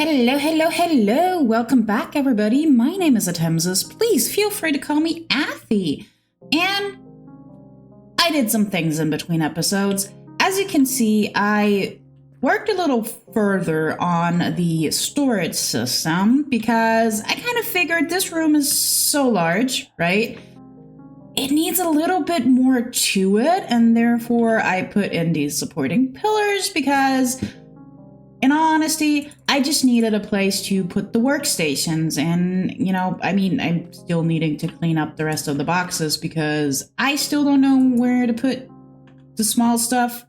Hello, hello, hello! Welcome back, everybody. My name is Athemsys. Please feel free to call me Athy. And I did some things in between episodes. As you can see, I worked a little further on the storage system because I kind of figured this room is so large, right? It needs a little bit more to it, and therefore I put in these supporting pillars because, in all honesty, I just needed a place to put the workstations. And, you know, I mean, I'm still needing to clean up the rest of the boxes because I still don't know where to put the small stuff.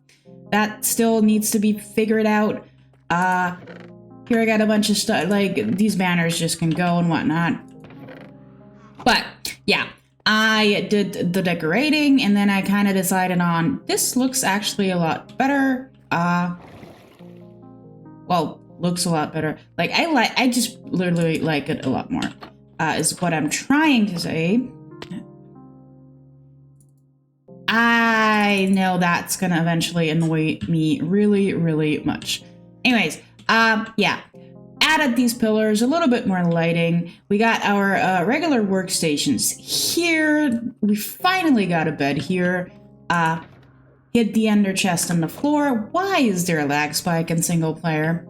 That still needs to be figured out. Here I got a bunch of stuff, like these banners just can go and whatnot. But yeah, I did the decorating and then I kind of decided on this looks actually a lot better. Well, looks a lot better. Like I just literally like it a lot more, is what I'm trying to say. I know that's gonna eventually annoy me really, really much. Anyways, yeah, added these pillars, a little bit more lighting. We got our regular workstations here. We finally got a bed here. Hid the ender chest on the floor. Why is there a lag spike in single player?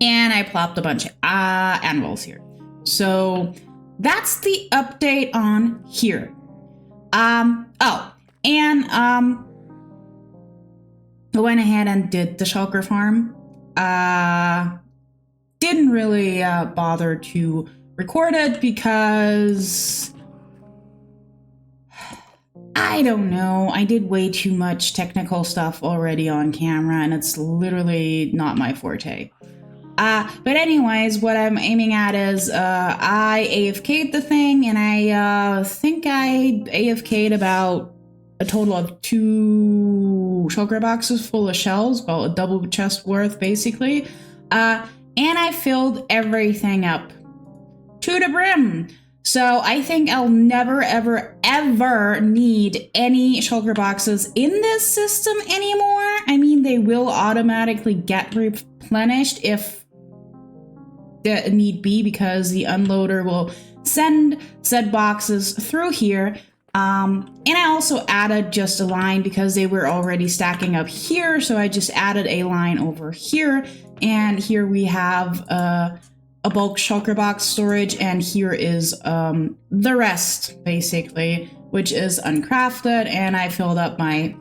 And I plopped a bunch of anvils here. So that's the update on here. Oh, and I went ahead and did the shulker farm. Didn't really bother to record it because I don't know. I did way too much technical stuff already on camera, and it's literally not my forte. But anyways, what I'm aiming at is I AFK'd the thing, and I think I AFK'd about a total of 2 shulker boxes full of shells, well, a double chest worth, basically. And I filled everything up to the brim. So I think I'll never, ever, ever need any shulker boxes in this system anymore. I mean, they will automatically get replenished if need be, because the unloader will send said boxes through here. And I also added just a line because they were already stacking up here. So I just added a line over here. And here we have a bulk shulker box storage, and here is the rest, basically, which is uncrafted. And I filled up my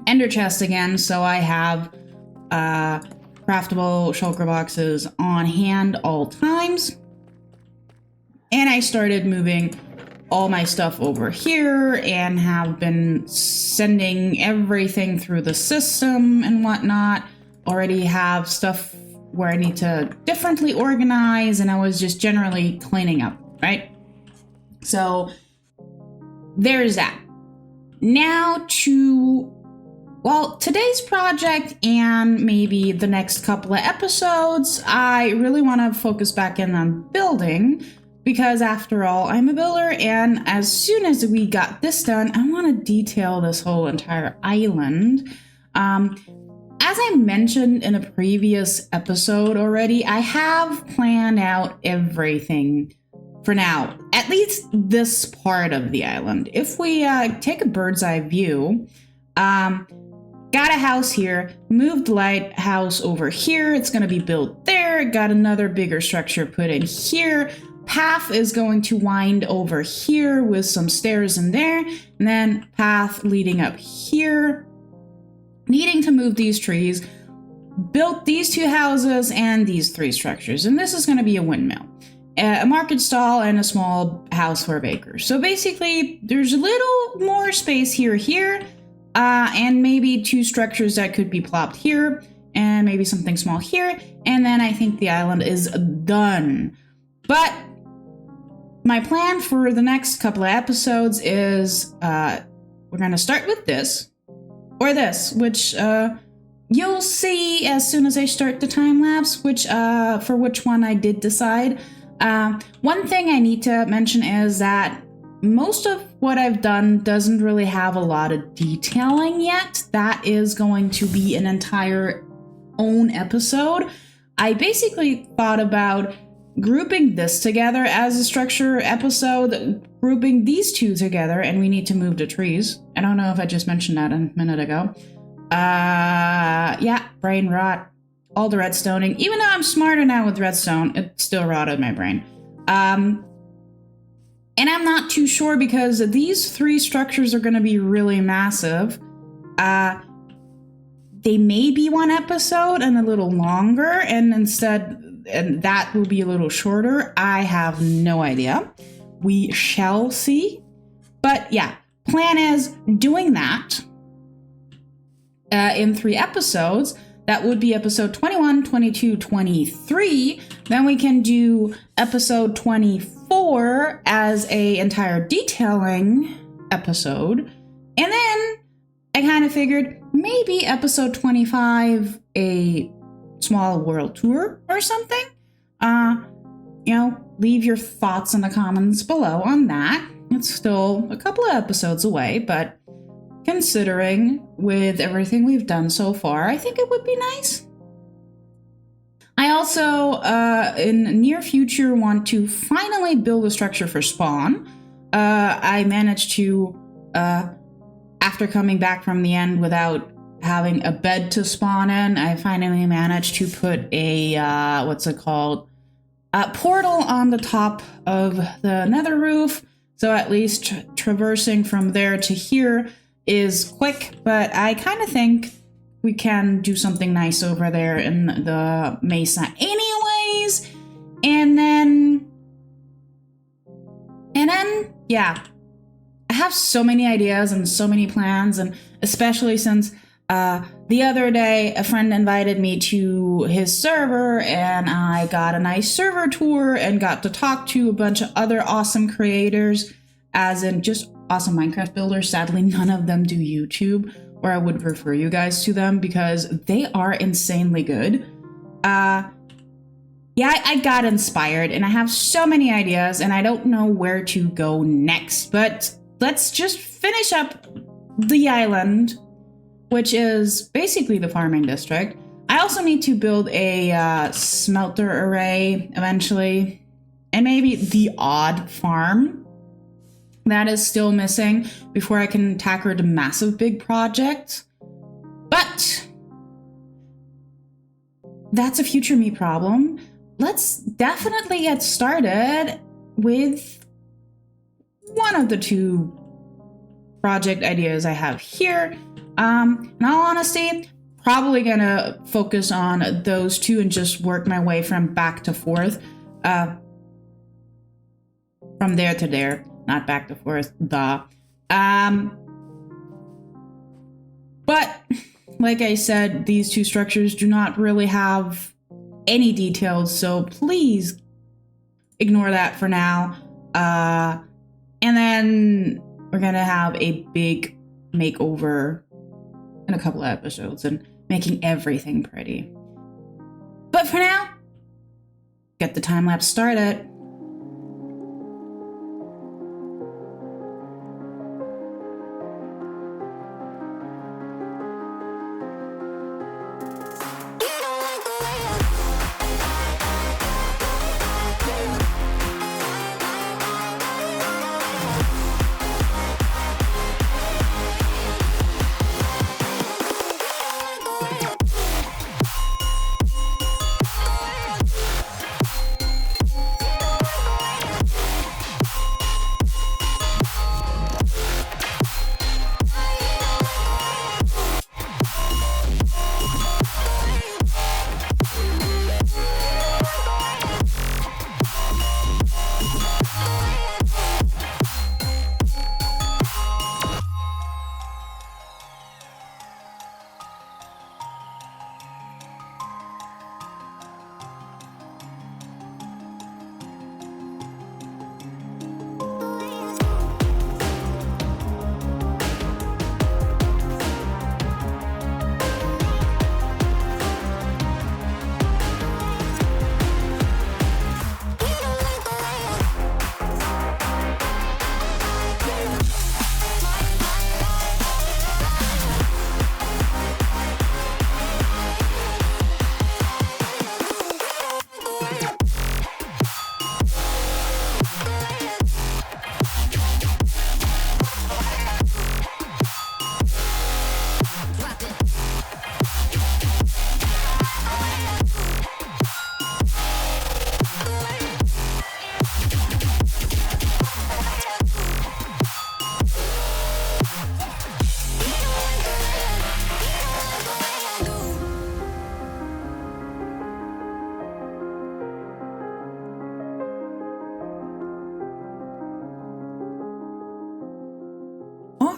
ender chest again, so I have craftable shulker boxes on hand all times. And I started moving all my stuff over here and have been sending everything through the system and whatnot. Already have stuff where I need to differently organize, and I was just generally cleaning up, right? So there's that. Now to, well, today's project and maybe the next couple of episodes, I really want to focus back in on building, because after all, I'm a builder, and as soon as we got this done, I want to detail this whole entire island. As I mentioned in a previous episode already, I have planned out everything for now, at least this part of the island. If we take a bird's eye view, got a house here, moved lighthouse over here, it's going to be built there, got another bigger structure put in here, path is going to wind over here with some stairs in there, and then path leading up here. Needing to move these trees, built these 2 houses and these 3 structures. And this is going to be a windmill, a market stall, and a small house for a baker. So basically, there's a little more space here, and maybe 2 structures that could be plopped here, and maybe something small here. And then I think the island is done. But my plan for the next couple of episodes is we're going to start with this. Or this, which you'll see as soon as I start the time lapse, which for which one I did decide. One thing I need to mention is that most of what I've done doesn't really have a lot of detailing yet. That is going to be an entire own episode. I basically thought about grouping this together as a structure episode, grouping these two together, and we need to move the trees. I don't know if I just mentioned that a minute ago. Yeah, brain rot. All the redstoning. Even though I'm smarter now with redstone, it still rotted my brain. And I'm not too sure because these three structures are going to be really massive. They may be one episode and a little longer, and that will be a little shorter. I have no idea. We shall see. But yeah, plan is doing that in 3 episodes. That would be episode 21, 22, 23. Then we can do episode 24 as a entire detailing episode. And then I kind of figured maybe episode 25, a small world tour or something. Leave your thoughts in the comments below on that. It's still a couple of episodes away, but considering with everything we've done so far, I think it would be nice. I also, in the near future, want to finally build a structure for spawn. I managed to, after coming back from the end without having a bed to spawn in, I finally managed to put a, portal on the top of the nether roof. So at least traversing from there to here is quick, but I kind of think we can do something nice over there in the mesa anyways. And then, yeah, I have so many ideas and so many plans, and especially since the other day a friend invited me to his server and I got a nice server tour and got to talk to a bunch of other awesome creators, as in just awesome Minecraft builders. Sadly, none of them do YouTube, or I would refer you guys to them because they are insanely good. I got inspired and I have so many ideas and I don't know where to go next, but let's just finish up the island, which is basically the farming district. I also need to build a smelter array eventually, and maybe the odd farm that is still missing before I can tackle the massive big project. But that's a future me problem. Let's definitely get started with one of the 2 project ideas I have here. In all honesty, probably gonna focus on those 2 and just work my way from back to forth. From there to there. Not back to forth, But, like I said, these 2 structures do not really have any details, so please ignore that for now. And then we're gonna have a big makeover in a couple of episodes and making everything pretty. But for now, get the time lapse started.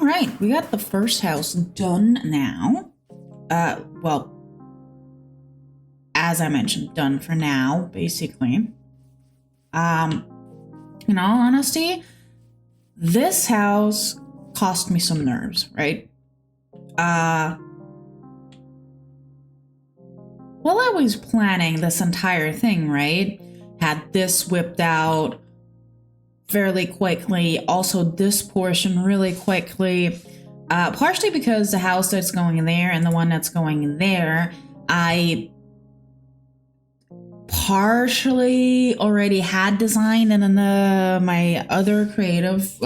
right, we got the first house done now. Well, as I mentioned, done for now, basically. In all honesty, this house cost me some nerves, right? While I was planning this entire thing, right, had this whipped out fairly quickly, also this portion really quickly, partially because the house that's going there and the one that's going there, I partially already had designed and in my other creative,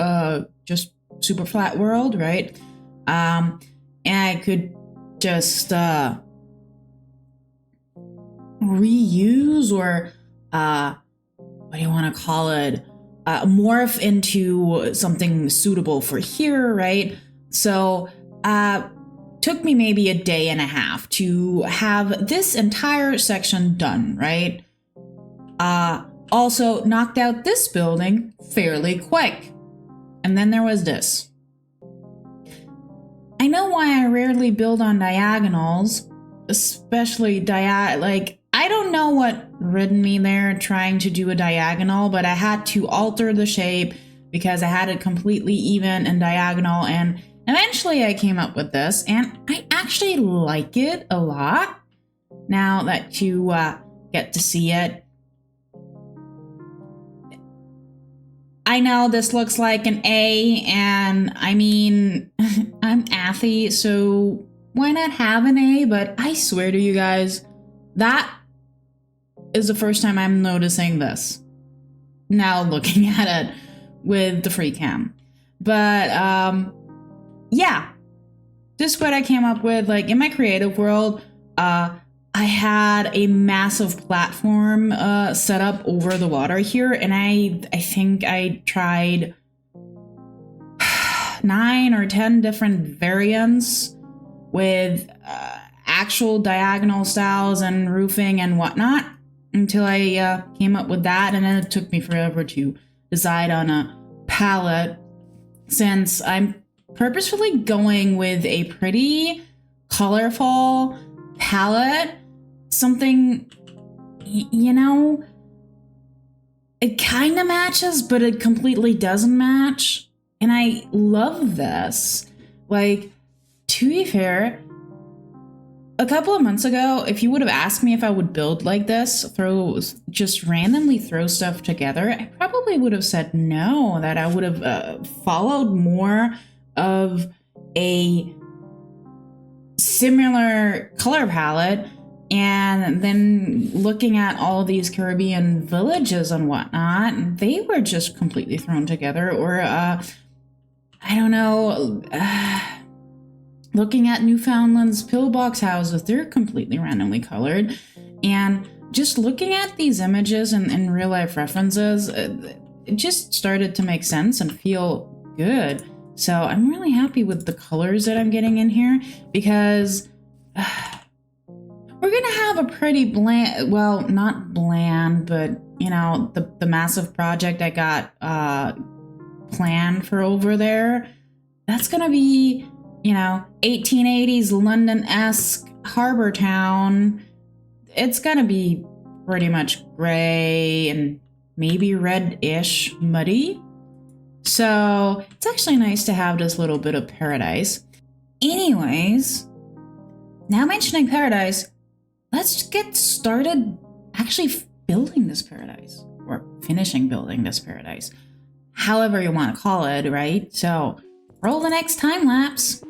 just super flat world, right? And I could just reuse or what do you want to call it? Morph into something suitable for here, right? So took me maybe a day and a half to have this entire section done, right? Also knocked out this building fairly quick. And then there was this. I know why I rarely build on diagonals, especially I don't know what ridden me there trying to do a diagonal, but I had to alter the shape because I had it completely even and diagonal, and eventually I came up with this, and I actually like it a lot now that you get to see it. I know this looks like an A, and I mean, I'm Athy, so why not have an A? But I swear to you guys, that is the first time I'm noticing this. Now looking at it with the free cam. But yeah, this is what I came up with. Like in my creative world, I had a massive platform set up over the water here, and I think I tried 9 or 10 different variants with actual diagonal styles and roofing and whatnot until I came up with that, and then it took me forever to decide on a palette since I'm purposefully going with a pretty colorful palette. Something, you know, it kind of matches, but it completely doesn't match. And I love this. Like, to be fair, a couple of months ago, if you would have asked me if I would build like this, just randomly throw stuff together, I probably would have said no, that I would have followed more of a similar color palette. And then looking at all these Caribbean villages and whatnot, they were just completely thrown together. Or, I don't know, looking at Newfoundland's pillbox houses, they're completely randomly colored. And just looking at these images and real life references, it just started to make sense and feel good. So I'm really happy with the colors that I'm getting in here because we're gonna have a pretty bland, well, not bland, but you know, the massive project I got planned for over there, that's gonna be, you know, 1880s London-esque harbor town. It's gonna be pretty much gray and maybe red-ish muddy. So it's actually nice to have this little bit of paradise. Anyways, now mentioning paradise, let's get started actually building this paradise, or finishing building this paradise. However you want to call it, right? So roll the next time lapse.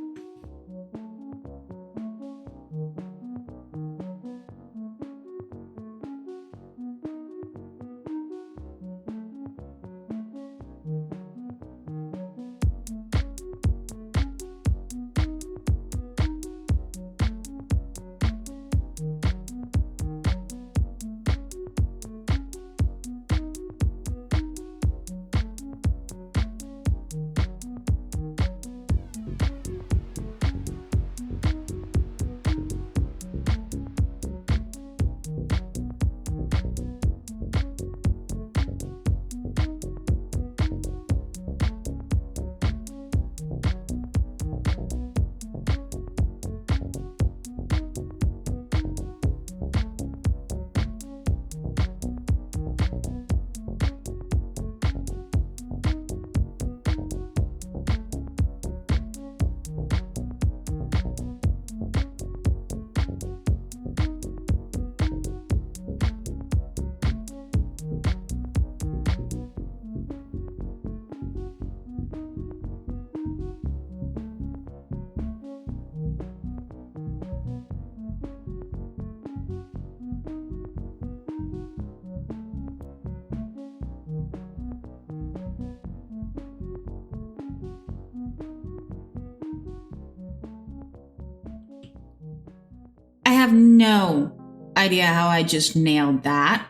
have no idea how I just nailed that.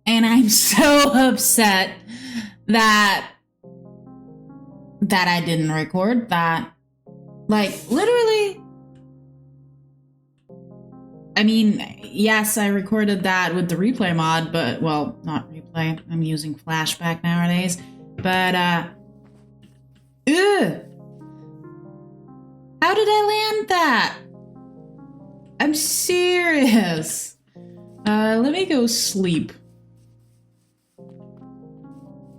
And I'm so upset that I didn't record that. Like, literally. I mean, yes, I recorded that with the replay mod, but, well, not replay. I'm using flashback nowadays. But, ugh. How did I land that? I'm serious. Let me go sleep.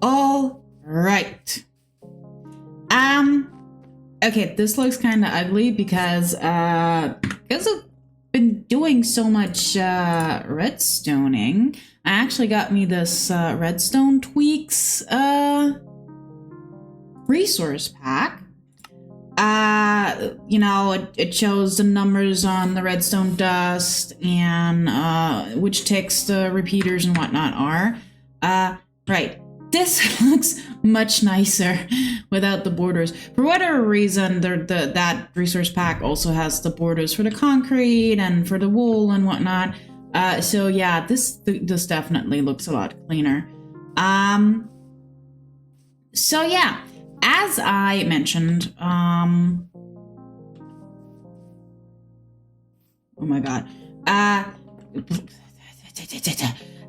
All right. Okay, this looks kind of ugly because I've been doing so much redstoning. I actually got me this redstone tweaks resource pack. You know, it shows the numbers on the redstone dust and which ticks the repeaters and whatnot are. Right. This looks much nicer without the borders. For whatever reason, that resource pack also has the borders for the concrete and for the wool and whatnot. So yeah, this definitely looks a lot cleaner. So yeah, as I mentioned, oh my god.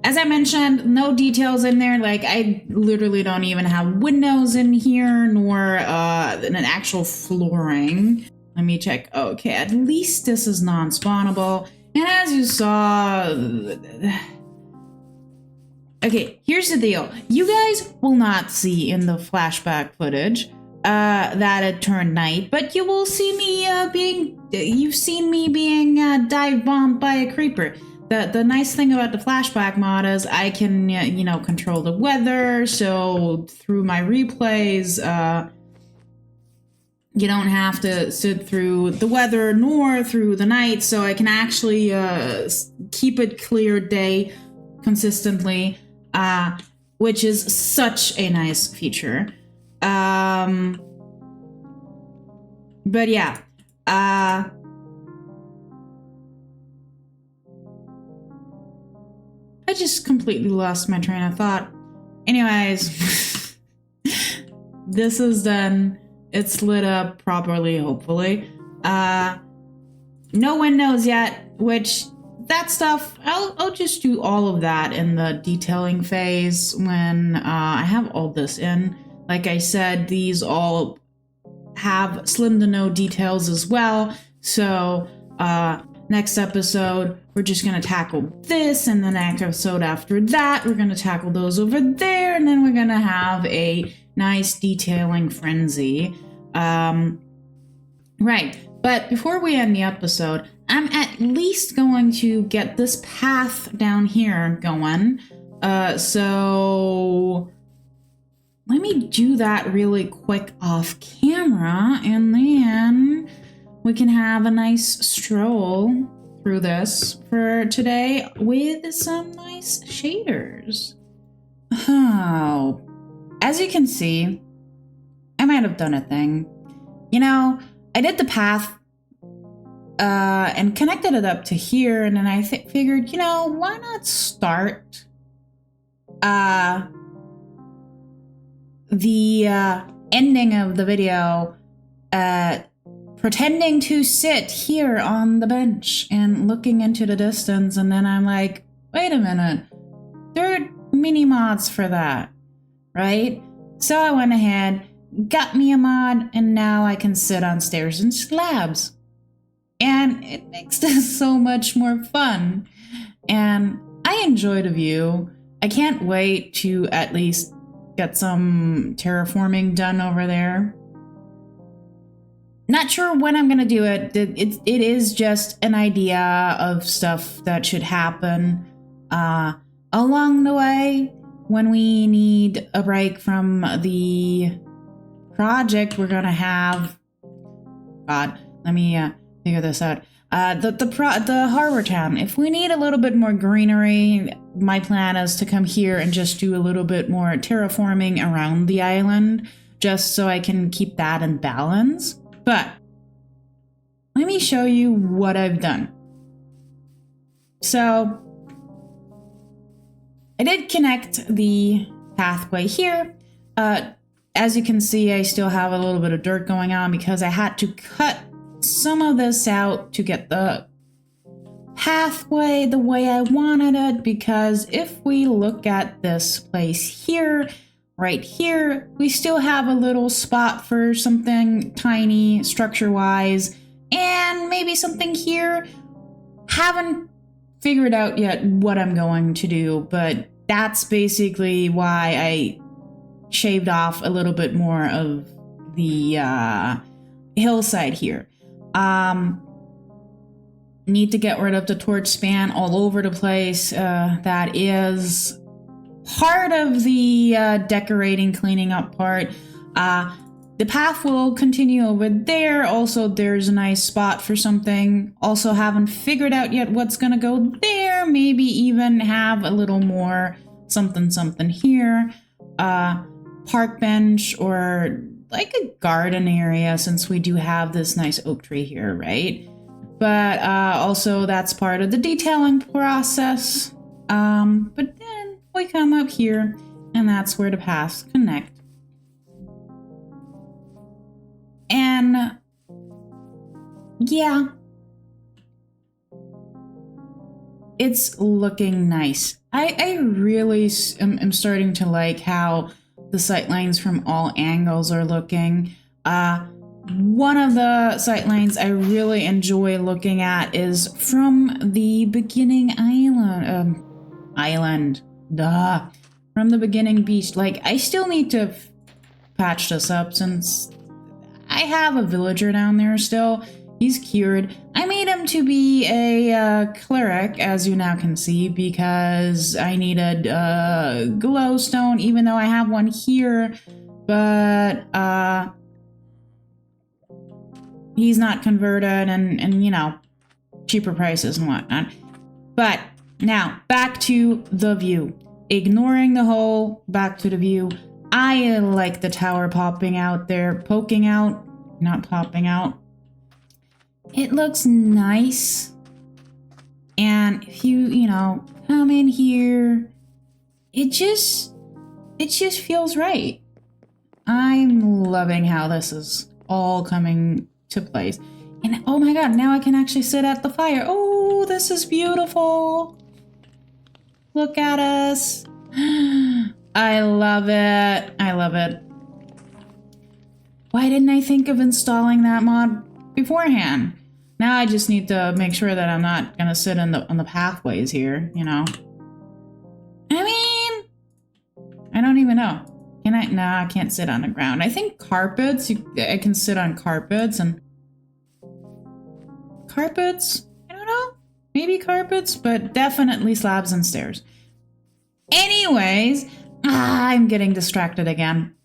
As I mentioned, no details in there. Like, I literally don't even have windows in here, nor an actual flooring. Let me check. Okay, at least this is non-spawnable. And as you saw... Okay, here's the deal. You guys will not see in the flashback footage that it turned night, but you will see me you've seen me being dive bombed by a creeper. The nice thing about the flashback mod is I can, you know, control the weather, so through my replays, you don't have to sit through the weather nor through the night, so I can actually keep it clear day consistently, which is such a nice feature. But yeah, I just completely lost my train of thought. Anyways, this is done. It's lit up properly, hopefully. No windows yet, which that stuff, I'll just do all of that in the detailing phase when I have all this in. Like I said, these all have slim to no details as well. So next episode, we're just going to tackle this, and the next episode after that, we're going to tackle those over there, and then we're going to have a nice detailing frenzy. Right, but before we end the episode, I'm at least going to get this path down here going. So let me do that really quick off camera, and then we can have a nice stroll through this for today with some nice shaders. Oh, as you can see, I might have done a thing. You know, I did the path and connected it up to here, and then I figured, you know, why not start the ending of the video pretending to sit here on the bench and looking into the distance, and then I'm like, wait a minute, there are mini mods for that, right? So I went ahead, got me a mod, and now I can sit on stairs and slabs. And it makes this so much more fun. And I enjoy the view. I can't wait to at least get some terraforming done over there. Not sure when I'm gonna do it. It is just an idea of stuff that should happen along the way when we need a break from the project we're gonna have. God, let me figure this out. The harbor town. If we need a little bit more greenery, my plan is to come here and just do a little bit more terraforming around the island, just so I can keep that in balance. But let me show you what I've done. So I did connect the pathway here. As you can see, I still have a little bit of dirt going on because I had to cut some of this out to get the pathway the way I wanted it, because if we look at this place here, right here, we still have a little spot for something tiny structure-wise, and maybe something here. Haven't figured out yet what I'm going to do, but that's basically why I shaved off a little bit more of the hillside here. Need to get rid of the torch span all over the place. That is part of the decorating, cleaning up part. The path will continue over there. Also, there's a nice spot for something. Also, haven't figured out yet what's gonna go there. Maybe even have a little more something here. Park bench, or like a garden area, since we do have this nice oak tree here, right? But also that's part of the detailing process. But then we come up here, and that's where the paths connect. And yeah, it's looking nice. I really am starting to like how the sightlines from all angles are looking. One of the sightlines I really enjoy looking at is from the beginning from the beginning beach. Like, I still need to patch this up since I have a villager down there still. He's cured. I made him to be a cleric, as you now can see, because I needed glowstone, even though I have one here, but he's not converted, and you know, cheaper prices and whatnot. But now, back to the view. Ignoring the hole, back to the view. I like the tower popping out there, poking out, not popping out. It looks nice. And if you know, come in here, it just feels right. I'm loving how this is all coming to place. And oh my god, now I can actually sit at the fire. Oh, this is beautiful. Look at us. I love it. I love it. Why didn't I think of installing that mod beforehand? Now I just need to make sure that I'm not gonna sit on the pathways here, you know. I mean, I don't even know. Can I? No, I can't sit on the ground. I think carpets, I can sit on carpets, and carpets, I don't know, maybe carpets, but definitely slabs and stairs. Anyways, I'm getting distracted again.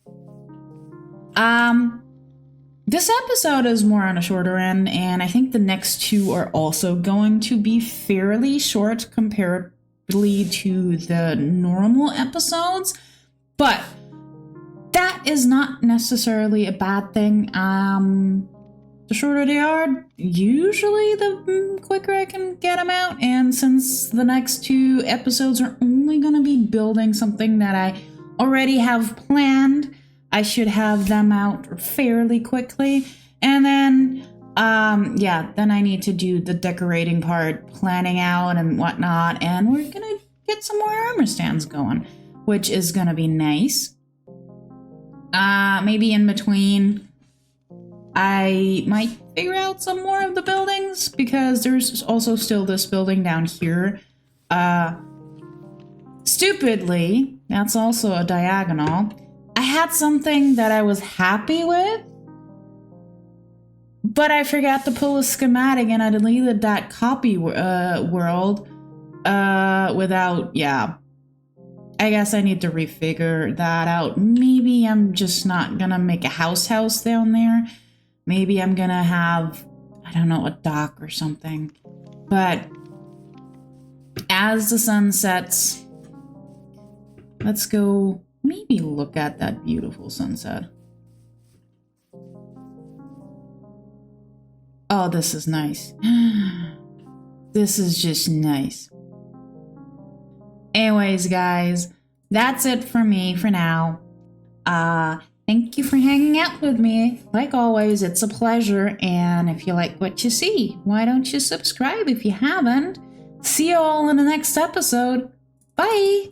This episode is more on a shorter end, and I think the next two are also going to be fairly short comparatively to the normal episodes, but that is not necessarily a bad thing. The shorter they are, usually the quicker I can get them out, and since the next two episodes are only going to be building something that I already have planned, I should have them out fairly quickly. And then, yeah, then I need to do the decorating part, planning out and whatnot, and we're gonna get some more armor stands going, which is gonna be nice. Maybe in between, I might figure out some more of the buildings, because there's also still this building down here. Stupidly, that's also a diagonal. I had something that I was happy with, but I forgot to pull a schematic, and I deleted that copy world without, yeah. I guess I need to refigure that out. Maybe I'm just not gonna make a house down there. Maybe I'm gonna have, I don't know, a dock or something. But as the sun sets, let's go maybe look at that beautiful sunset. Oh, this is nice. This is just nice. Anyways, guys, that's it for me for now. Thank you for hanging out with me. Like always, it's a pleasure. And if you like what you see, why don't you subscribe if you haven't? See you all in the next episode. Bye!